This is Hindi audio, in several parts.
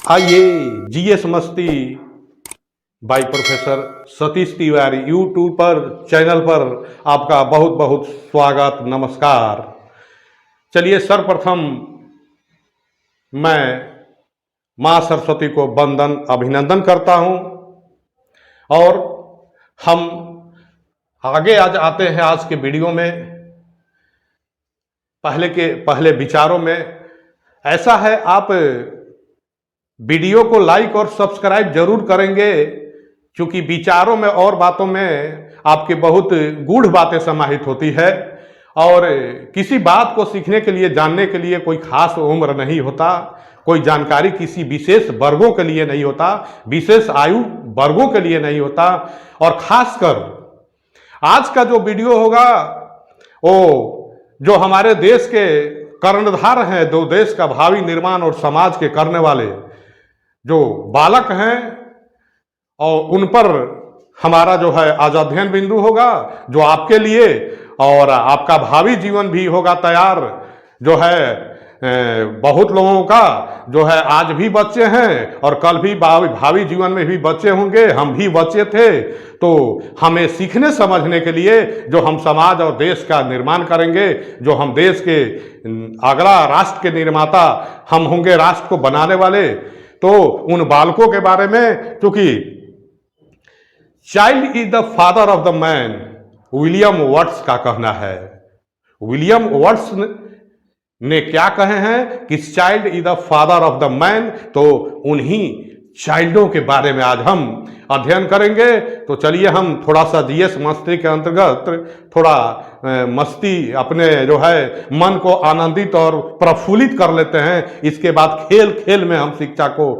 आइए जीएस मस्ती by professor Satish Tiwari YouTube पर चैनल पर आपका बहुत बहुत स्वागत नमस्कार। चलिए सर्वप्रथम मैं माँ सरस्वती को वंदन अभिनंदन करता हूँ और हम आगे आज आते हैं आज के वीडियो में। पहले विचारों में ऐसा है, आप वीडियो को लाइक और सब्सक्राइब जरूर करेंगे क्योंकि विचारों में और बातों में आपकी बहुत गूढ़ बातें समाहित होती है और किसी बात को सीखने के लिए जानने के लिए कोई खास उम्र नहीं होता, कोई जानकारी किसी विशेष वर्गों के लिए नहीं होता, विशेष आयु वर्गों के लिए नहीं होता। और खासकर आज का जो वीडियो होगा वो जो हमारे देश के कर्णधार हैं, जो देश का भावी निर्माण और समाज के करने वाले जो बालक हैं और उन पर हमारा जो है आज अध्ययन बिंदु होगा, जो आपके लिए और आपका भावी जीवन भी होगा तैयार। जो है बहुत लोगों का जो है आज भी बच्चे हैं और कल भी भावी जीवन में भी बच्चे होंगे, हम भी बच्चे थे। तो हमें सीखने समझने के लिए जो हम समाज और देश का निर्माण करेंगे, जो हम देश के अगला राष्ट्र के निर्माता हम होंगे, राष्ट्र को बनाने वाले, तो उन बालकों के बारे में, क्योंकि child is the father of the man, William words का कहना है। विलियम वर्ड्स ने क्या कहे हैं कि child is the father of the man, तो उन्हीं चाइल्डों के बारे में आज हम अध्ययन करेंगे। तो चलिए हम थोड़ा सा जीएस मस्ती के अंतर्गत थोड़ा मस्ती, अपने जो है मन को आनंदित और प्रफुल्लित कर लेते हैं। इसके बाद खेल खेल में हम शिक्षा को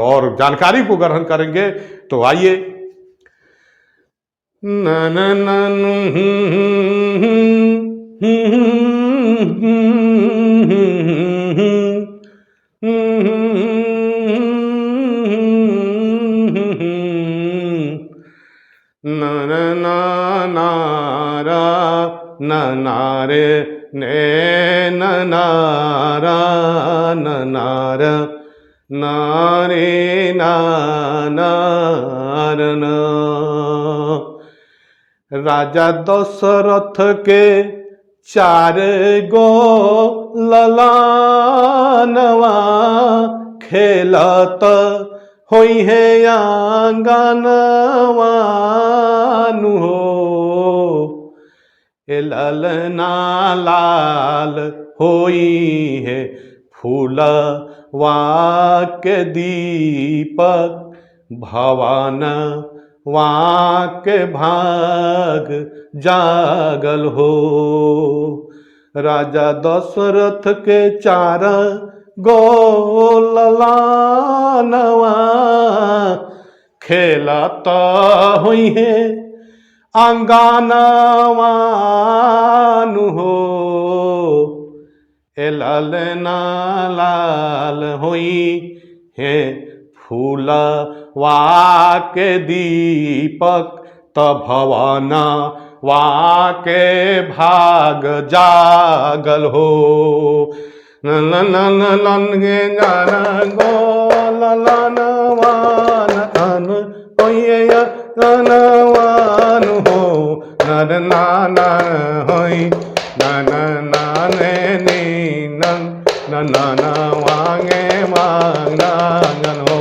और जानकारी को ग्रहण करेंगे। तो आइए। नारे ने नारा नारा नारे नार राजा दशरथ के 4 गो ललानवा खेलत होई है आंगनवा नु हो। ए ललना लाल होई है फूलवा के दीपक, भवन वाके भाग जागल हो। राजा दशरथ के 4 गो ललानवा खेलत हुई है आंगनवा नु हो। ए ललना लाल हुई है फूलवा के दीपक, त भवन वाके भाग जागल हो। नन गे गो ललनवान अन होइए ननवान हो। नर नाना होई नन नाने नी नन नन वांगे मांगन हो।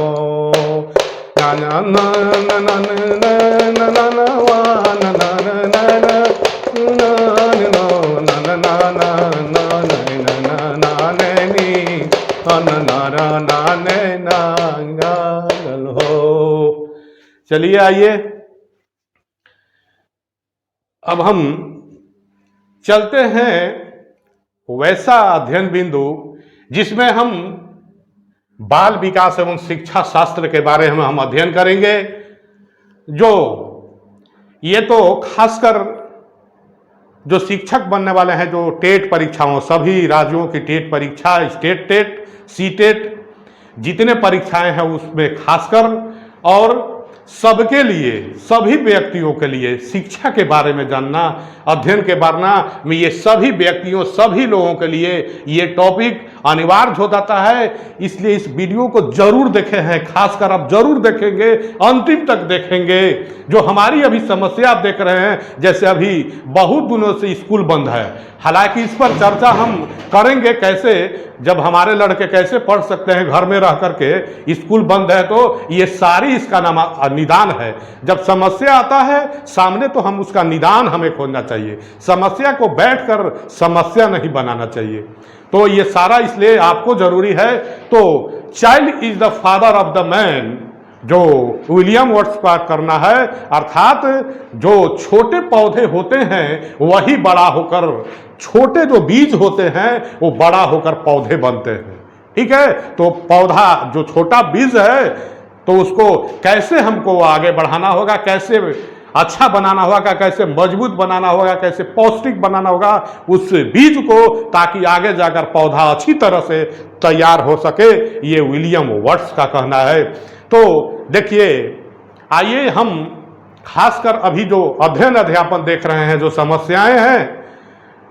चलिए आइए, अब हम चलते हैं वैसा अध्ययन बिंदु जिसमें हम बाल विकास एवं शिक्षा शास्त्र के बारे में हम अध्ययन करेंगे। जो ये तो खासकर जो शिक्षक बनने वाले हैं, जो टेट परीक्षाओं, सभी राज्यों की टेट परीक्षा, स्टेट टेट, सी टेट, जितने परीक्षाएं हैं उसमें खासकर, और सबके लिए, सभी व्यक्तियों के लिए शिक्षा के बारे में जानना, अध्ययन के बारे में, ये सभी व्यक्तियों, सभी लोगों के लिए ये टॉपिक अनिवार्य हो जाता है। इसलिए इस वीडियो को जरूर देखें हैं, खासकर आप जरूर देखेंगे, अंतिम तक देखेंगे। जो हमारी अभी समस्या आप देख रहे हैं, जैसे अभी बहुत दिनों से स्कूल बंद है, हालांकि इस पर चर्चा हम करेंगे कैसे, जब हमारे लड़के कैसे पढ़ सकते हैं घर में रह करके, स्कूल बंद है, तो ये सारी इसका नाम निदान है। जब समस्या आता है सामने तो हम उसका निदान हमें खोजना चाहिए, समस्या को बैठकर समस्या नहीं बनाना चाहिए। तो ये सारा इसलिए आपको जरूरी है। तो child is the father of the man, जो विलियम वर्ड्स का करना है, अर्थात जो छोटे पौधे होते हैं वही बड़ा होकर, छोटे जो बीज होते हैं वो बड़ा होकर पौधे बनते हैं। ठीक है, तो पौधा जो छोटा बीज है तो उसको कैसे हमको आगे बढ़ाना होगा, कैसे अच्छा बनाना होगा, कैसे मजबूत बनाना होगा, कैसे पौष्टिक बनाना होगा उस बीज को, ताकि आगे जाकर पौधा अच्छी तरह से तैयार हो सके। ये विलियम वर्ड्स का कहना है। तो देखिए, आइए हम खासकर अभी जो अध्ययन अध्यापन देख रहे हैं, जो समस्याएं हैं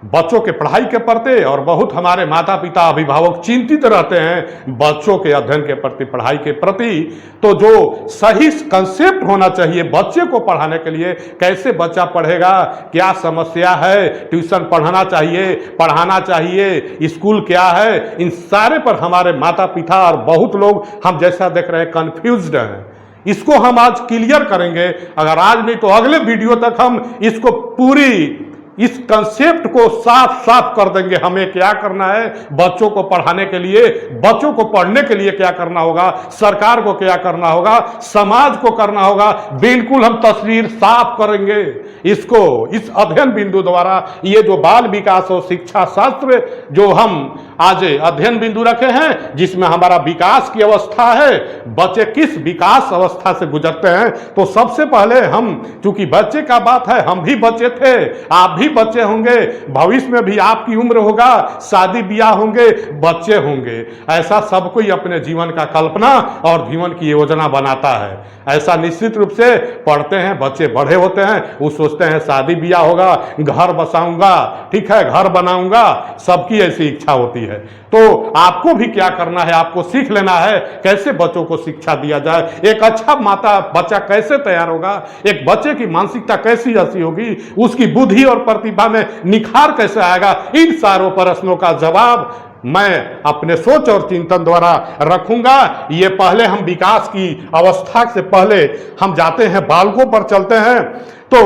बच्चों के पढ़ाई के प्रति, और बहुत हमारे माता पिता अभिभावक चिंतित रहते हैं बच्चों के अध्ययन के प्रति, पढ़ाई के प्रति। तो जो सही कंसेप्ट होना चाहिए बच्चे को पढ़ाने के लिए, कैसे बच्चा पढ़ेगा, क्या समस्या है, ट्यूशन पढ़ाना चाहिए, पढ़ाना चाहिए, स्कूल क्या है, इन सारे पर हमारे माता पिता और बहुत लोग हम जैसा देख रहे हैं कन्फ्यूज्ड हैं। इसको हम आज क्लियर करेंगे, अगर आज नहीं तो अगले वीडियो तक हम इसको पूरी इस कंसेप्ट को साफ साफ कर देंगे। हमें क्या करना है बच्चों को पढ़ाने के लिए, बच्चों को पढ़ने के लिए क्या करना होगा, सरकार को क्या करना होगा, समाज को करना होगा, बिल्कुल हम तस्वीर साफ करेंगे इसको इस अध्ययन बिंदु द्वारा। ये जो बाल विकास और शिक्षा शास्त्र जो हम आज अध्ययन बिंदु रखे हैं, जिसमें हमारा विकास की अवस्था है, बच्चे किस विकास अवस्था से गुजरते हैं। तो सबसे पहले हम, चूंकि बच्चे का बात है, हम भी बच्चे थे, आप भी बच्चे होंगे, भविष्य में भी आपकी उम्र होगा, शादी ब्याह होंगे, बच्चे होंगे। ऐसा सब कोई अपने जीवन का कल्पना और जीवन की योजना बनाता है। ऐसा निश्चित रूप से पढ़ते हैं, बच्चे बड़े होते हैं, वो सोचते हैं शादी ब्याह होगा, घर बसाऊंगा, ठीक है, घर बनाऊंगा, सबकी ऐसी इच्छा होती है। तो आपको भी क्या करना है, आपको सीख लेना है कैसे बच्चों को शिक्षा दिया जाए, एक अच्छा माता बच्चा कैसे तैयार होगा, एक बच्चे की मानसिकता कैसी ऐसी होगी, उसकी बुद्धि और प्रतिभा में निखार कैसे आएगा। इन सारों प्रश्नों का जवाब मैं अपने सोच और चिंतन द्वारा रखूंगा। ये पहले हम विकास की अवस्था से पहले हम जाते हैं, बालकों पर चलते हैं। तो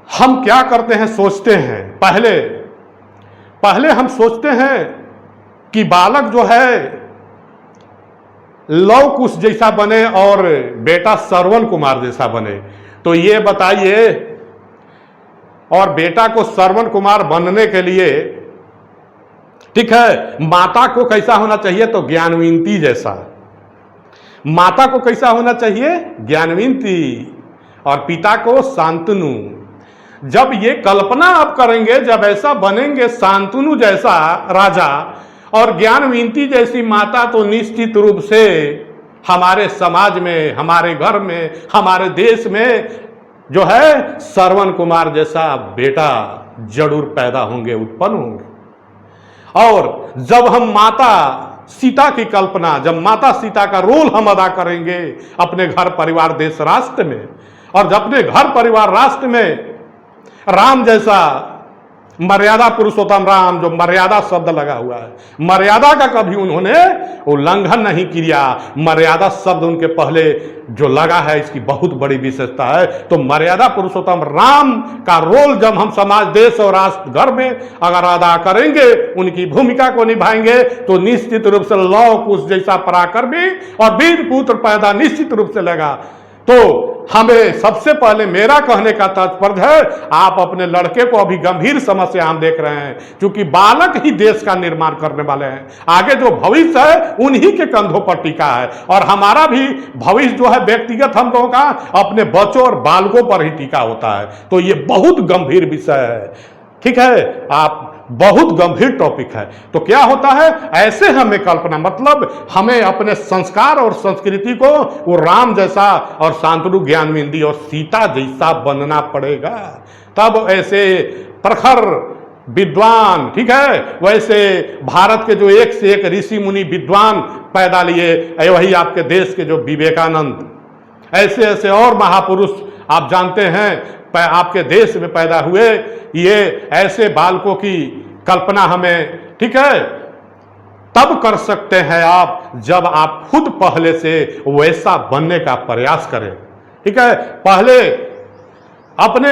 हम क्या करते हैं, सोचते हैं, पहले हम सोचते हैं कि बालक जो है लव कुश जैसा बने और बेटा श्रवण कुमार जैसा बने। तो ये बताइए, और बेटा को श्रवण कुमार बनने के लिए, ठीक है, माता को कैसा होना चाहिए, तो ज्ञानवंती जैसा। माता को कैसा होना चाहिए, ज्ञानवंती, और पिता को शांतनु। जब ये कल्पना आप करेंगे, जब ऐसा बनेंगे शांतनु जैसा राजा और ज्ञानवंती जैसी माता, तो निश्चित रूप से हमारे समाज में, हमारे घर में, हमारे देश में जो है श्रवण कुमार जैसा बेटा जरूर पैदा होंगे, उत्पन्न होंगे। और जब हम माता सीता की कल्पना, जब माता सीता का रोल हम अदा करेंगे अपने घर परिवार देश राष्ट्र में, और जब अपने घर परिवार राष्ट्र में राम जैसा मर्यादा पुरुषोत्तम राम, जो मर्यादा शब्द लगा हुआ है, मर्यादा का कभी उन्होंने उल्लंघन नहीं किया। मर्यादा शब्द उनके पहले जो लगा है, इसकी बहुत बड़ी विशेषता है। तो मर्यादा पुरुषोत्तम राम का रोल जब हम समाज देश और राष्ट्र घर में अगर अदा करेंगे, उनकी भूमिका को निभाएंगे, तो निश्चित रूप से लव कुश जैसा पराक्रमी और वीर पुत्र पैदा निश्चित रूप से लगा। तो हमें सबसे पहले, मेरा कहने का तात्पर्य है, आप अपने लड़के को, अभी गंभीर समस्या हम देख रहे हैं, क्योंकि बालक ही देश का निर्माण करने वाले हैं। आगे जो भविष्य है उन्हीं के कंधों पर टिका है, और हमारा भी भविष्य जो है व्यक्तिगत हम लोगों का अपने बच्चों और बालकों पर ही टिका होता है। तो ये बहुत गंभीर विषय है, ठीक है, आप बहुत गंभीर टॉपिक है। तो क्या होता है, ऐसे हमें कल्पना, मतलब हमें अपने संस्कार और संस्कृति को वो राम जैसा और शांतनु ज्ञानवंती और सीता जैसा बनना पड़ेगा। तब ऐसे प्रखर विद्वान, ठीक है, वैसे भारत के जो एक से एक ऋषि मुनि विद्वान पैदा लिए, वही आपके देश के जो विवेकानंद, ऐसे ऐसे और महापुरुष आप जानते हैं आपके देश में पैदा हुए। ये ऐसे बालकों की कल्पना हमें, ठीक है, तब कर सकते हैं आप जब आप खुद पहले से वैसा बनने का प्रयास करें, ठीक है। पहले अपने,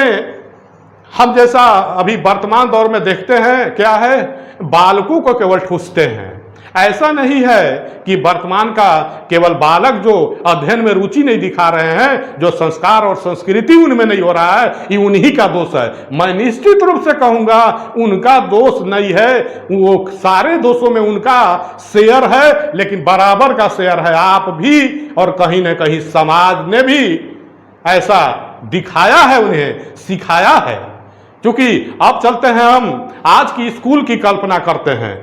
हम जैसा अभी वर्तमान दौर में देखते हैं क्या है, बालकों को केवल ठूसते हैं। ऐसा नहीं है कि वर्तमान का केवल बालक जो अध्ययन में रुचि नहीं दिखा रहे हैं, जो संस्कार और संस्कृति उनमें नहीं हो रहा है, ये उन्हीं का दोष है। मैं निश्चित रूप से कहूंगा उनका दोष नहीं है, वो सारे दोषों में उनका शेयर है, लेकिन बराबर का शेयर है आप भी, और कहीं ना कहीं समाज ने भी ऐसा दिखाया है, उन्हें सिखाया है। क्योंकि अब चलते हैं हम आज की स्कूल की कल्पना करते हैं,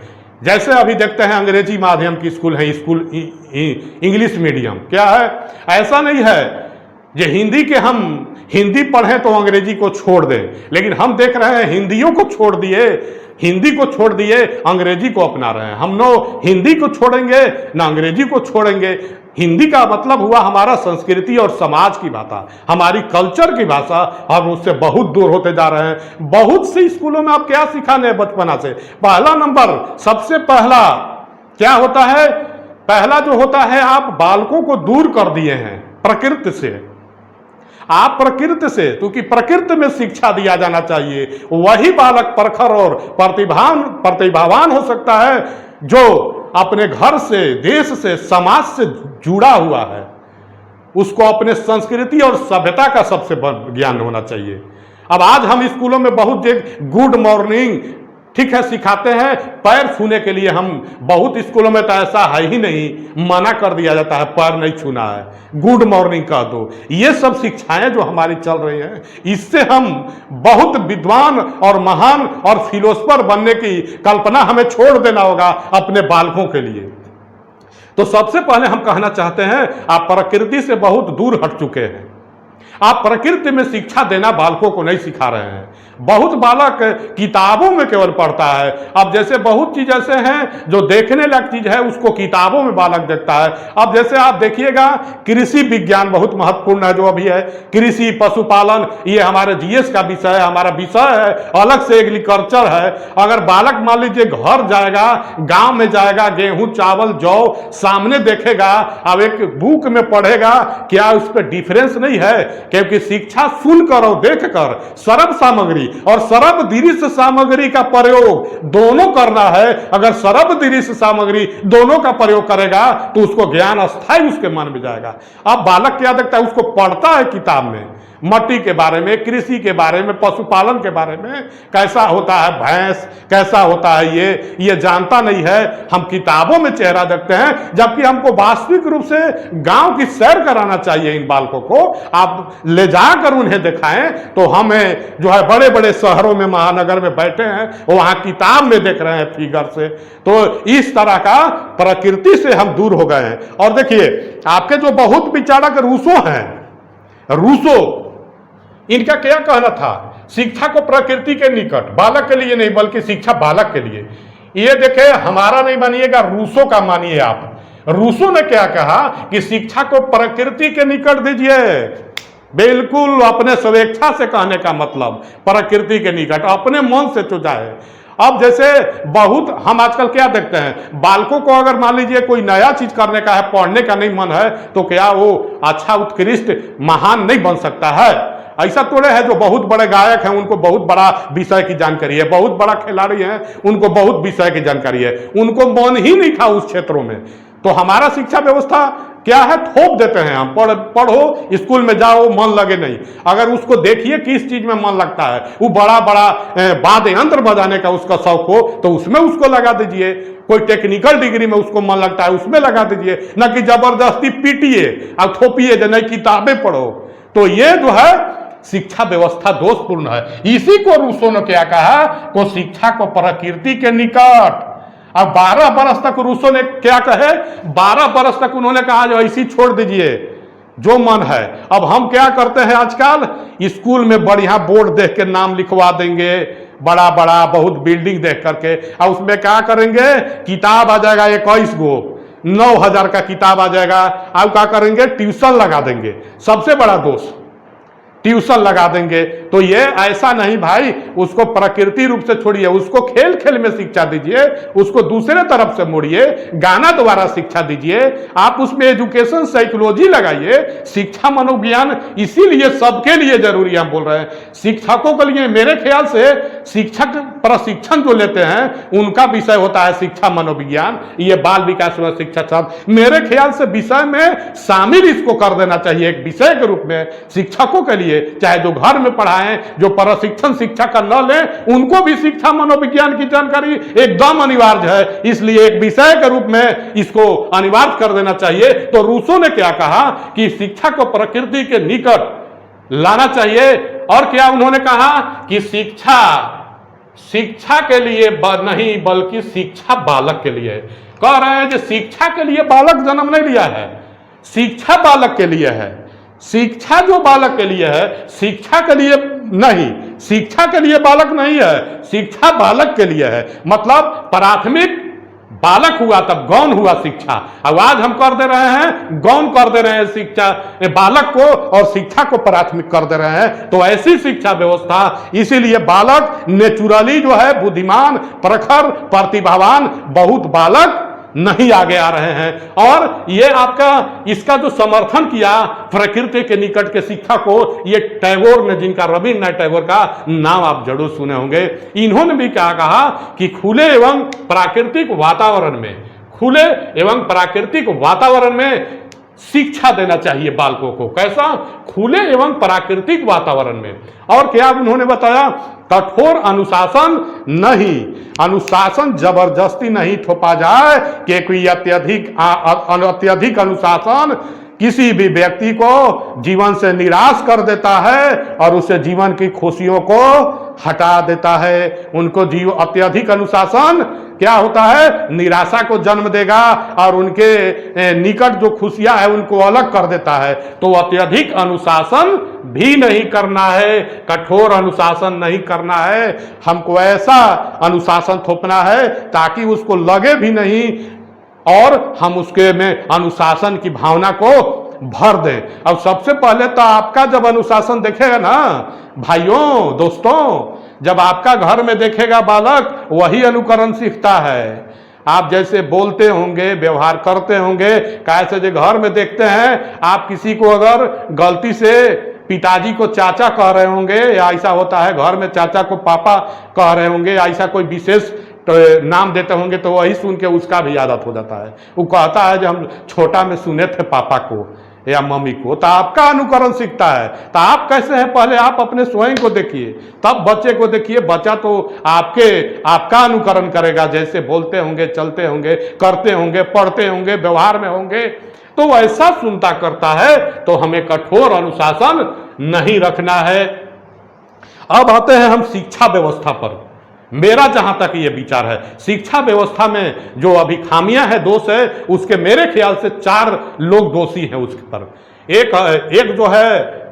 जैसे अभी देखते हैं अंग्रेजी माध्यम की स्कूल है, स्कूल इंग्लिश मीडियम, क्या है, ऐसा नहीं है जो हिंदी के हम हिंदी पढ़ें तो अंग्रेजी को छोड़ दें, लेकिन हम देख रहे हैं हिंदियों को छोड़ दिए, हिंदी को छोड़ दिए, अंग्रेजी को अपना रहे हैं। हम न हिंदी को छोड़ेंगे न अंग्रेजी को छोड़ेंगे। हिंदी का मतलब हुआ हमारा संस्कृति और समाज की भाषा, हमारी कल्चर की भाषा, हम उससे बहुत दूर होते जा रहे हैं। बहुत से स्कूलों में आप क्या सिखाने हैं बचपना से, पहला नंबर, सबसे पहला क्या होता है, पहला जो होता है, आप बालकों को दूर कर दिए हैं प्रकृति से। आप प्रकृति से, क्योंकि प्रकृति में शिक्षा दिया जाना चाहिए, वही बालक प्रखर और प्रतिभावान हो सकता है जो अपने घर से, देश से, समाज से जुड़ा हुआ है। उसको अपने संस्कृति और सभ्यता का सबसे ज्ञान होना चाहिए। अब आज हम स्कूलों में बहुत गुड मॉर्निंग, ठीक है, सिखाते हैं, पैर छूने के लिए हम बहुत स्कूलों में तो ऐसा है ही नहीं, मना कर दिया जाता है, पैर नहीं छूना है, गुड मॉर्निंग कह दो। ये सब शिक्षाएं जो हमारी चल रही हैं, इससे हम बहुत विद्वान और महान और फिलोसफर बनने की कल्पना हमें छोड़ देना होगा अपने बालकों के लिए। तो सबसे पहले हम कहना चाहते हैं, आप प्रकृति से बहुत दूर हट चुके हैं। आप प्रकृति में शिक्षा देना बालकों को नहीं सिखा रहे हैं। बहुत बालक किताबों में केवल पढ़ता है। अब जैसे बहुत चीज ऐसे हैं जो देखने लायक चीज है, उसको किताबों में बालक देखता है। अब जैसे आप देखिएगा, कृषि विज्ञान बहुत महत्वपूर्ण है जो अभी है, कृषि, पशुपालन, ये हमारे जीएस का विषय है, हमारा विषय है, अलग से एग्रीकल्चर है। अगर बालक मान लीजिए घर जाएगा, गांव में जाएगा, गेहूं, चावल, जौ सामने देखेगा, अब एक बुक में पढ़ेगा, क्या उस पर डिफरेंस नहीं है? क्योंकि शिक्षा सुनकर और देखकर सरब सामग्री और सरब दृश्य सामग्री का प्रयोग दोनों करना है। अगर सरब दृश्य सामग्री दोनों का प्रयोग करेगा तो उसको ज्ञान स्थायी उसके मन में जाएगा। अब बालक क्या देखता है, उसको पढ़ता है किताब में, मट्टी के बारे में, कृषि के बारे में, पशुपालन के बारे में, कैसा होता है भैंस, कैसा होता है ये जानता नहीं है। हम किताबों में चेहरा देखते हैं, जबकि हमको वास्तविक रूप से गांव की सैर कराना चाहिए। इन बालकों को आप ले जाकर उन्हें दिखाएं, तो हमें जो है बड़े बड़े शहरों में, महानगर में बैठे हैं, वहां किताब में देख रहे हैं फिगर से। तो इस तरह का प्रकृति से हम दूर हो गए हैं। और देखिए, आपके जो बहुत विचारक रूसो हैं, रूसो, इनका क्या कहना था, शिक्षा को प्रकृति के निकट, बालक के लिए नहीं बल्कि शिक्षा बालक के लिए। ये देखे, हमारा नहीं मानिएगा, रूसो का मानिए आप। रूसो ने क्या कहा कि शिक्षा को प्रकृति के निकट दीजिए। बिल्कुल अपने स्वेच्छा से कहने का मतलब प्रकृति के निकट, अपने मन से चुजाए। अब जैसे बहुत हम आजकल क्या देखते हैं, बालकों को अगर मान लीजिए कोई नया चीज करने का है, पढ़ने का नहीं मन है, तो क्या वो अच्छा, उत्कृष्ट, महान नहीं बन सकता है? ऐसा थोड़े है जो बहुत बड़े गायक हैं उनको बहुत बड़ा विषय की जानकारी है, बहुत बड़ा खिलाड़ी है उनको बहुत विषय की जानकारी है, उनको मन ही नहीं था उस क्षेत्रों में। तो हमारा शिक्षा व्यवस्था क्या है, थोप देते हैं हम, पढ़ो, स्कूल में जाओ, मन लगे नहीं। अगर उसको देखिए किस चीज में मन लगता है, वो बड़ा बड़ा वाद्य यंत्र बजाने का उसका शौक हो तो उसमें उसको लगा दीजिए। कोई टेक्निकल डिग्री में उसको मन लगता है उसमें लगा दीजिए, न कि जबरदस्ती पीटिए और थोपिए जो नई किताबें पढ़ो। तो ये जो है शिक्षा व्यवस्था दोषपूर्ण है। इसी को रूसो ने क्या कहा, को शिक्षा को प्रकृति के निकट। अब 12 बरस तक रूसो ने क्या कहे, 12 बरस तक उन्होंने कहा जो ऐसी छोड़ दीजिए जो मन है। अब हम क्या करते हैं आजकल, स्कूल में बढ़िया बोर्ड देख के नाम लिखवा देंगे, बड़ा बड़ा बहुत बिल्डिंग देख करके, और उसमें क्या करेंगे, किताब आ जाएगा 21 गो, 9,000 का किताब आ जाएगा। अब क्या करेंगे, ट्यूशन लगा देंगे। सबसे बड़ा दोष, ट्यूशन लगा देंगे। तो ये ऐसा नहीं भाई, उसको प्रकृति रूप से छोड़िए, उसको खेल खेल में शिक्षा दीजिए, उसको दूसरे तरफ से मोड़िए, गाना द्वारा शिक्षा दीजिए, आप उसमें एजुकेशन साइकोलॉजी लगाइए। शिक्षा मनोविज्ञान इसीलिए सबके लिए जरूरी, हम बोल रहे हैं शिक्षकों के लिए। मेरे ख्याल से शिक्षक प्रशिक्षण जो लेते हैं उनका विषय होता है शिक्षा मनोविज्ञान, ये बाल विकास व शिक्षा शास्त्र, मेरे ख्याल से विषय में शामिल इसको कर देना चाहिए एक विषय के रूप में शिक्षकों के लिए। चाहे जो घर में पढ़ाएं, जो प्रशिक्षण शिक्षा का न लें, उनको भी शिक्षा मनोविज्ञान की जानकारी एकदम अनिवार्य है। इसलिए एक विषय के रूप में इसको अनिवार्य कर देना चाहिए। तो रूसो ने क्या कहा कि शिक्षा को प्रकृति के निकट लाना चाहिए, और क्या उन्होंने कहा कि शिक्षा के लिए नहीं बल्कि शिक्षा बालक के लिए। कह रहे हैं कि शिक्षा के लिए बालक जन्म नहीं लिया है, शिक्षा बालक के लिए है। शिक्षा जो बालक के लिए है, शिक्षा के लिए नहीं, शिक्षा के लिए बालक नहीं है, शिक्षा बालक के लिए है। मतलब प्राथमिक बालक हुआ तब गौण हुआ शिक्षा। अब आज हम कर दे रहे हैं, गौण कर दे रहे हैं शिक्षा बालक को, और शिक्षा को प्राथमिक कर दे रहे हैं। तो ऐसी शिक्षा व्यवस्था, इसीलिए बालक नेचुरली जो है बुद्धिमान, प्रखर, प्रतिभावान, बहुत बालक नहीं आगे आ रहे हैं। और ये आपका इसका जो समर्थन किया प्रकृति के निकट के शिक्षा को, ये टैगोर ने, जिनका रविन्द्रनाथ टैगोर का नाम आप जरूर सुने होंगे, इन्होंने भी क्या कहा कि खुले एवं प्राकृतिक वातावरण में, खुले एवं प्राकृतिक वातावरण में शिक्षा देना चाहिए बालकों को। कैसा, खुले एवं प्राकृतिक वातावरण में। और क्या उन्होंने बताया, कठोर अनुशासन नहीं, अनुशासन जबरदस्ती नहीं थोपा जाए, क्योंकि अत्यधिक अनुशासन किसी भी व्यक्ति को जीवन से निराश कर देता है और उसे जीवन की खुशियों को हटा देता है। उनको अत्यधिक अनुशासन क्या होता है, निराशा को जन्म देगा और उनके निकट जो खुशियां है उनको अलग कर देता है। तो अत्यधिक अनुशासन भी नहीं करना है, कठोर अनुशासन नहीं करना है। हमको ऐसा अनुशासन थोपना है ताकि उसको लगे भी नहीं और हम उसके में अनुशासन की भावना को भर दें। अब सबसे पहले तो आपका जब अनुशासन देखेगा ना भाइयों दोस्तों, जब आपका घर में देखेगा बालक, वही अनुकरण सीखता है। आप जैसे बोलते होंगे, व्यवहार करते होंगे, कैसे जो घर में देखते हैं, आप किसी को अगर गलती से पिताजी को चाचा कह रहे होंगे, या ऐसा होता है घर में चाचा को पापा कह रहे होंगे, ऐसा कोई विशेष तो नाम देते होंगे, तो वही सुन के उसका भी आदत हो जाता है। वो कहता है जो हम छोटा में सुने थे पापा को या मम्मी को, तो आपका अनुकरण सीखता है। तो आप कैसे हैं, पहले आप अपने स्वयं को देखिए, तब बच्चे को देखिए। बच्चा तो आपका अनुकरण करेगा, जैसे बोलते होंगे, चलते होंगे, करते होंगे, पढ़ते होंगे, व्यवहार में होंगे, तो ऐसा सुनता करता है। तो हमें कठोर अनुशासन नहीं रखना है। अब आते हैं हम शिक्षा व्यवस्था पर। मेरा जहां तक ये विचार है, शिक्षा व्यवस्था में जो अभी खामियां हैं, दोष है, उसके मेरे ख्याल से 4 लोग दोषी हैं उसके पर। एक जो है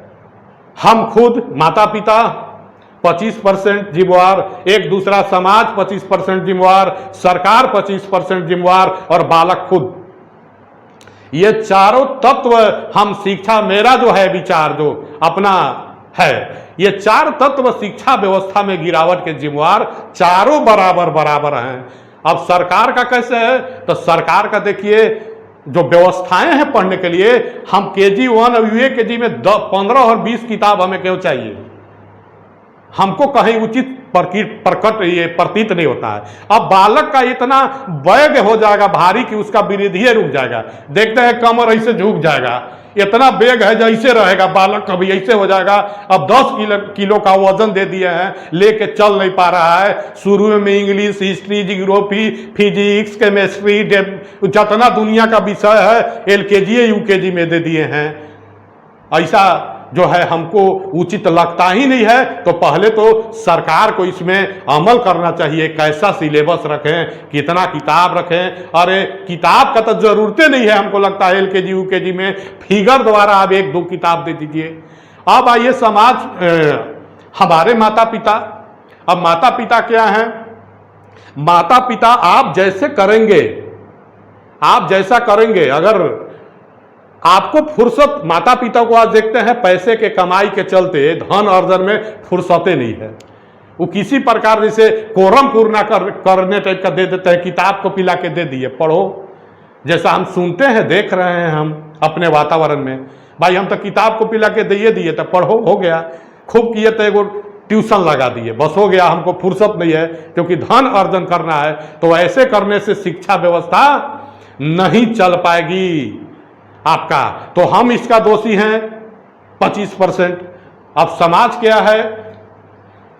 हम खुद माता पिता 25% जिम्मेवार, एक दूसरा समाज 25% जिम्मेवार, सरकार 25% जिम्मेवार और बालक खुद। ये चारों तत्व हम शिक्षा, मेरा जो है विचार जो अपना है, ये 4 तत्व शिक्षा व्यवस्था में गिरावट के जिम्मेवार चारों बराबर हैं। अब सरकार का कैसे है, तो सरकार का देखिए जो व्यवस्थाएं हैं पढ़ने के लिए, हम KG 1 और UKG में 15 और 20 किताब हमें क्यों चाहिए, हमको कहीं उचित प्रकट ये प्रतीत नहीं होता है। अब बालक का इतना बैग हो जाएगा भारी कि उसका वृद्धि रुक जाएगा। देखते हैं कमर ऐसे झुक जाएगा, इतना बैग है जैसे रहेगा, बालक कभी ऐसे हो जाएगा। अब 10 किलो का वजन दे दिए हैं, लेके चल नहीं पा रहा है। शुरू में English, history, geography, physics, chemistry, जितना दुनिया का विषय है LKG UKG में दे दिए हैं। ऐसा जो है हमको उचित लगता ही नहीं है। तो पहले तो सरकार को इसमें अमल करना चाहिए, कैसा सिलेबस रखें, कितना किताब रखें। अरे किताब का तो जरूरतें नहीं है, हमको लगता है LKG UKG में फिगर द्वारा आप 1-2 किताब दे दीजिए। अब आइए समाज, हमारे माता पिता, अब माता पिता क्या हैं? माता पिता आप जैसे करेंगे, आप जैसा करेंगे, अगर आपको फुर्सत, माता पिता को आज देखते हैं पैसे के कमाई के चलते धन अर्जन में फुर्सतें नहीं है। वो किसी प्रकार जैसे कोरम पूर्णा करने टाइप का दे देते हैं, किताब को पिला के दे दिए पढ़ो, जैसा हम सुनते हैं देख रहे हैं हम अपने वातावरण में। भाई हम तो किताब को पिला के दिए तो पढ़ो, हो गया, खूब किए तो एगो ट्यूशन लगा दिए, बस हो गया, हमको फुर्सत नहीं है क्योंकि धन अर्जन करना है। तो ऐसे करने से शिक्षा व्यवस्था नहीं चल पाएगी आपका। तो हम इसका दोषी हैं 25%। अब समाज क्या है?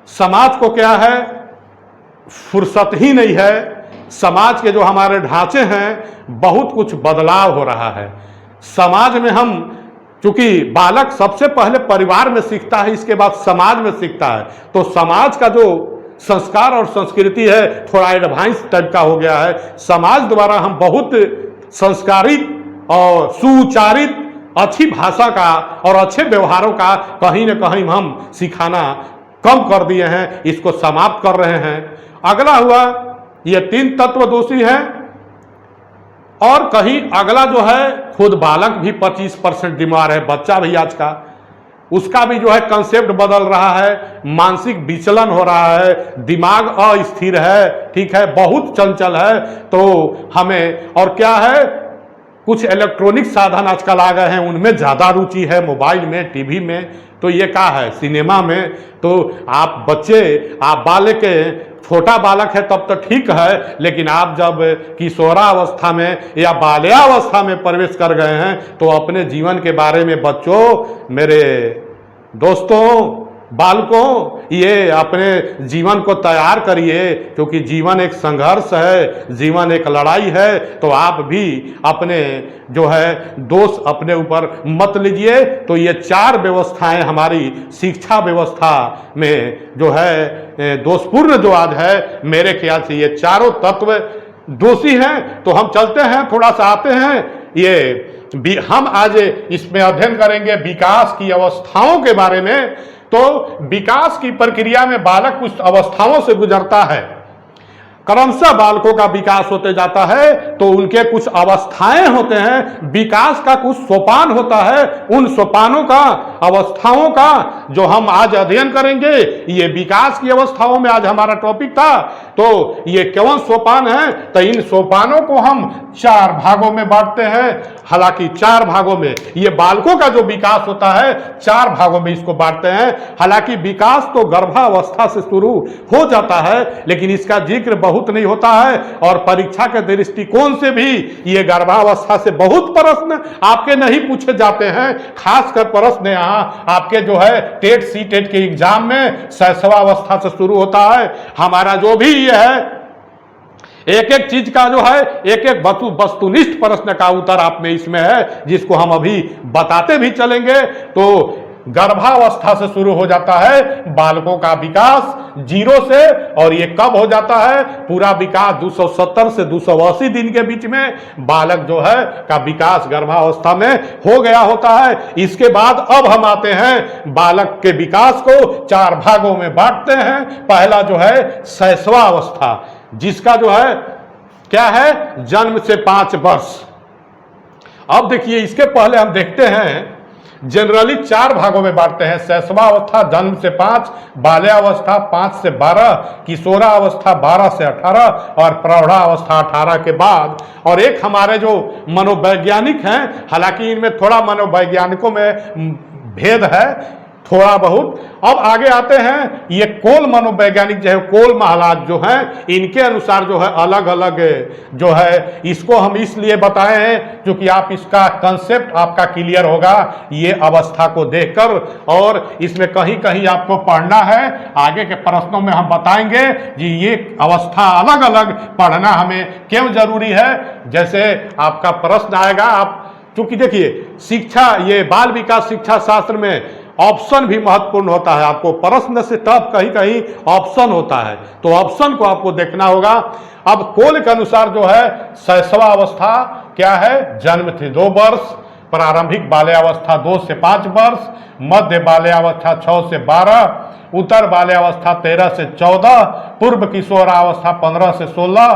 समाज को क्या है? फुर्सत ही नहीं है। समाज के जो हमारे ढांचे हैं बहुत कुछ बदलाव हो रहा है समाज में। हम क्योंकि बालक सबसे पहले परिवार में सीखता है, इसके बाद समाज में सीखता है। तो समाज का जो संस्कार और संस्कृति है थोड़ा एडवांस टाइप का हो गया है। समाज द्वारा हम बहुत संस्कारित और सुउच्चारित अच्छी भाषा का और अच्छे व्यवहारों का कहीं न कहीं हम सिखाना कम कर दिए हैं, इसको समाप्त कर रहे हैं। अगला हुआ ये 3 तत्व दोषी हैं। और कहीं अगला जो है खुद बालक भी 25% बीमार है, बच्चा भी आज का, उसका भी जो है कंसेप्ट बदल रहा है, मानसिक विचलन हो रहा है, दिमाग अस्थिर है, ठीक है, बहुत चंचल है। तो हमें और क्या है, कुछ इलेक्ट्रॉनिक साधन आजकल आ गए हैं, उनमें ज़्यादा रुचि है, मोबाइल में, टीवी में, तो ये क्या है, सिनेमा में। तो आप बच्चे, आप बालक, छोटा बालक है तब तो ठीक है, लेकिन आप जब किशोरावस्था में या बाल्यावस्था में प्रवेश कर गए हैं तो अपने जीवन के बारे में बच्चों, मेरे दोस्तों, बालकों, ये अपने जीवन को तैयार करिए क्योंकि जीवन एक संघर्ष है, जीवन एक लड़ाई है। तो आप भी अपने जो है दोष अपने ऊपर मत लीजिए। तो ये 4 व्यवस्थाएं हमारी शिक्षा व्यवस्था में जो है दोषपूर्ण जो आज है, मेरे ख्याल से ये चारों तत्व दोषी हैं। तो हम चलते हैं, थोड़ा सा आते हैं, ये हम आज इसमें अध्ययन करेंगे विकास की अवस्थाओं के बारे में। तो विकास की प्रक्रिया में बालक कुछ अवस्थाओं से गुजरता है, क्रमशः बालकों का विकास होते जाता है। तो उनके कुछ अवस्थाएं होते हैं, विकास का कुछ सोपान होता है, उन सोपानों का, अवस्थाओं का जो हम आज अध्ययन करेंगे। ये विकास की अवस्थाओं में आज हमारा टॉपिक था। तो ये कौन सोपान है? तो इन सोपानों को हम 4 भागों में बांटते हैं। हालांकि 4 भागों में ये बालकों का जो विकास होता है 4 भागों में इसको बांटते हैं। हालांकि विकास तो गर्भावस्था से शुरू हो जाता है, लेकिन इसका जिक्र बहुत नहीं होता है। और परीक्षा के दृष्टिकोण से भी ये गर्भावस्था से बहुत प्रश्न आपके नहीं पूछे जाते हैं। खासकर प्रश्न यहाँ आपके जो है टेट सीटेट के एग्जाम में शैशवावस्था से शुरू होता है। हमारा जो भी ये है एक एक चीज का जो है एक एक वस्तुनिष्ठ प्रश्न का उत्तर आप में इसमें है, जिसको हम अभी बताते भी चलेंगे। तो गर्भावस्था से शुरू हो जाता है बालकों का विकास 0 से, और ये कब हो जाता है? पूरा विकास 270 से 280 दिन के बीच में बालक जो है का विकास गर्भावस्था में हो गया होता है। इसके बाद अब हम आते हैं बालक के विकास को 4 भागों में बांटते हैं। पहला जो है शैशवावस्था, जिसका जो है क्या है, जन्म से 5 वर्ष। अब देखिए, इसके पहले हम देखते हैं जनरली 4 भागों में बांटते हैं। शैशवावस्था जन्म से 5, बाल्यावस्था 5 से 12, किशोरावस्था 12 से 18 और प्रौढ़ावस्था 18 के बाद। और एक हमारे जो मनोवैज्ञानिक हैं, हालांकि इनमें थोड़ा मनोवैज्ञानिकों में भेद है थोड़ा बहुत। अब आगे आते हैं, ये कोल मनोवैज्ञानिक जो है, कोल महाराज जो हैं, इनके अनुसार जो है अलग अलग जो है, इसको हम इसलिए बताए हैं क्योंकि आप इसका कंसेप्ट आपका क्लियर होगा ये अवस्था को देखकर। और इसमें कहीं कहीं आपको पढ़ना है, आगे के प्रश्नों में हम बताएंगे कि ये अवस्था अलग अलग पढ़ना हमें क्यों जरूरी है। जैसे आपका प्रश्न आएगा, आप क्योंकि देखिए शिक्षा, ये बाल विकास शिक्षा शास्त्र में ऑप्शन भी महत्वपूर्ण होता है। आपको प्रश्न से टफ कहीं कहीं ऑप्शन होता है, तो ऑप्शन को आपको देखना होगा। अब कोल के अनुसार जो है शैशवावस्था क्या है, जन्म से 2 वर्ष, प्रारंभिक बाल्यावस्था 2 से 5 वर्ष, मध्य बाल्यावस्था 6 से 12, उत्तर बाल्यावस्था 13 से 14, पूर्व किशोरावस्था 15 से 16,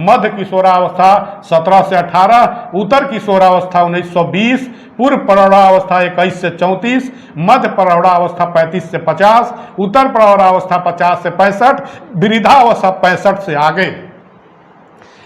मध्य किशोरावस्था 17 से 18, उत्तर किशोरावस्था 19 से 20, पूर्व प्रौढ़ावस्था 21 से 34, मध्य प्रौढ़ावस्था 35 से 50, उत्तर प्रौढ़ावस्था 50 से 65, वृद्धावस्था 65 से आगे।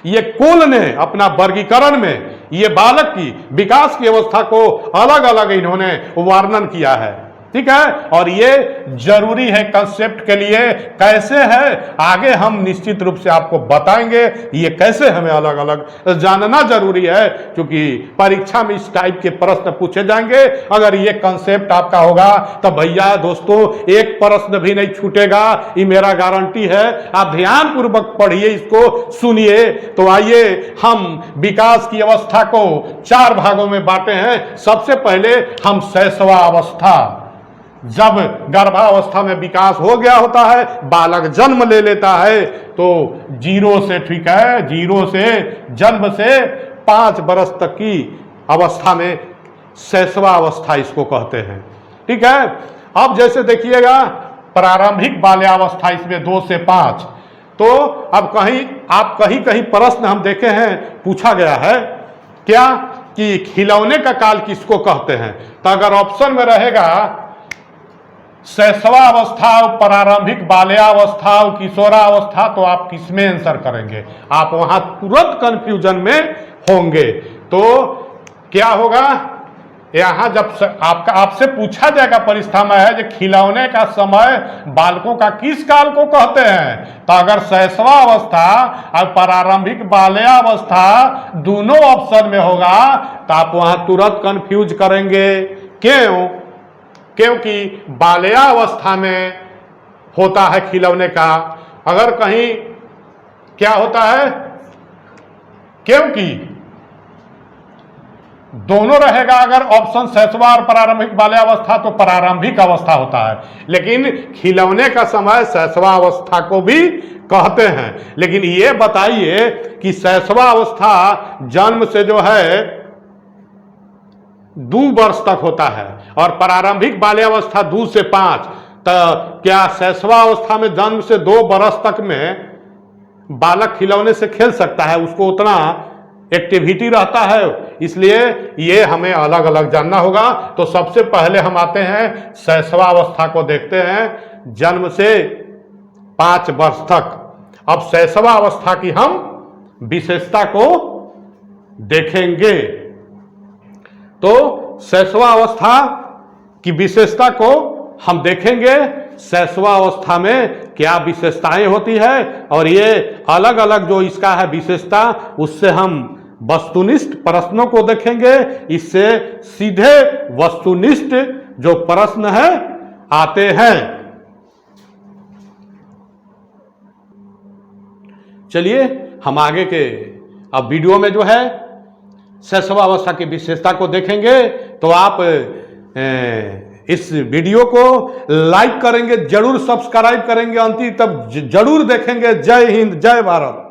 ये कुल ने अपना वर्गीकरण में ये बालक की विकास की अवस्था को अलग अलग इन्होंने वर्णन किया है, ठीक है। और ये जरूरी है कंसेप्ट के लिए, कैसे है आगे हम निश्चित रूप से आपको बताएंगे, ये कैसे हमें अलग अलग जानना जरूरी है, क्योंकि परीक्षा में इस टाइप के प्रश्न पूछे जाएंगे। अगर ये कंसेप्ट आपका होगा तो भैया दोस्तों एक प्रश्न भी नहीं छूटेगा, ये मेरा गारंटी है। आप ध्यान पूर्वक पढ़िए, इसको सुनिए। तो आइए हम विकास की अवस्था को 4 भागों में बांटे हैं। सबसे पहले हम शैशवावस्था, जब गर्भावस्था में विकास हो गया होता है, बालक जन्म ले लेता है, तो 0 से, ठीक है, 0 से जन्म से 5 वर्ष तक की अवस्था में शैशवावस्था इसको कहते हैं, ठीक है। अब जैसे देखिएगा प्रारंभिक बाल्यावस्था इसमें 2 से 5, तो अब कहीं कहीं प्रश्न हम देखे हैं पूछा गया है क्या कि खिलौने का काल किसको कहते हैं। तो अगर ऑप्शन में रहेगा शैशवावस्था, प्रारंभिक बाल्यावस्था, किशोरावस्था, तो आप किसमें आंसर करेंगे? आप वहां तुरंत कंफ्यूजन में होंगे। तो क्या होगा, यहां जब आपसे पूछा जाएगा परीक्षा में है कि खिलौने का समय बालकों का किस काल को कहते हैं, तो अगर शैशवावस्था और प्रारंभिक बाल्यावस्था दोनों ऑप्शन में होगा तो आप वहां तुरंत कंफ्यूज करेंगे। क्यों? क्योंकि बाल्यावस्था में होता है खिलौने का, अगर कहीं क्या होता है, क्योंकि दोनों रहेगा। अगर ऑप्शन शैशवा और प्रारंभिक बाल्यावस्था तो प्रारंभिक अवस्था होता है, लेकिन खिलौने का समय शैशवावस्था को भी कहते हैं। लेकिन ये बताइए कि शैशवावस्था जन्म से जो है 2 वर्ष तक होता है और प्रारंभिक बाल्यावस्था 2 से 5, तो क्या शैशवावस्था में जन्म से 2 वर्ष तक में बालक खिलौने से खेल सकता है? उसको उतना एक्टिविटी रहता है, इसलिए ये हमें अलग अलग जानना होगा। तो सबसे पहले हम आते हैं शैशवावस्था को देखते हैं, जन्म से 5 वर्ष तक। अब शैशवावस्था की हम विशेषता को देखेंगे। तो शैशवावस्था की विशेषता को हम देखेंगे, शैशवावस्था में क्या विशेषताएं होती है, और ये अलग अलग जो इसका है विशेषता, उससे हम वस्तुनिष्ठ प्रश्नों को देखेंगे। इससे सीधे वस्तुनिष्ठ जो प्रश्न है आते हैं। चलिए हम आगे के अब वीडियो में जो है शैशवावस्था की विशेषता को देखेंगे। तो आप इस वीडियो को लाइक करेंगे, जरूर सब्सक्राइब करेंगे, अंतिम तक जरूर देखेंगे। जय हिंद, जय भारत।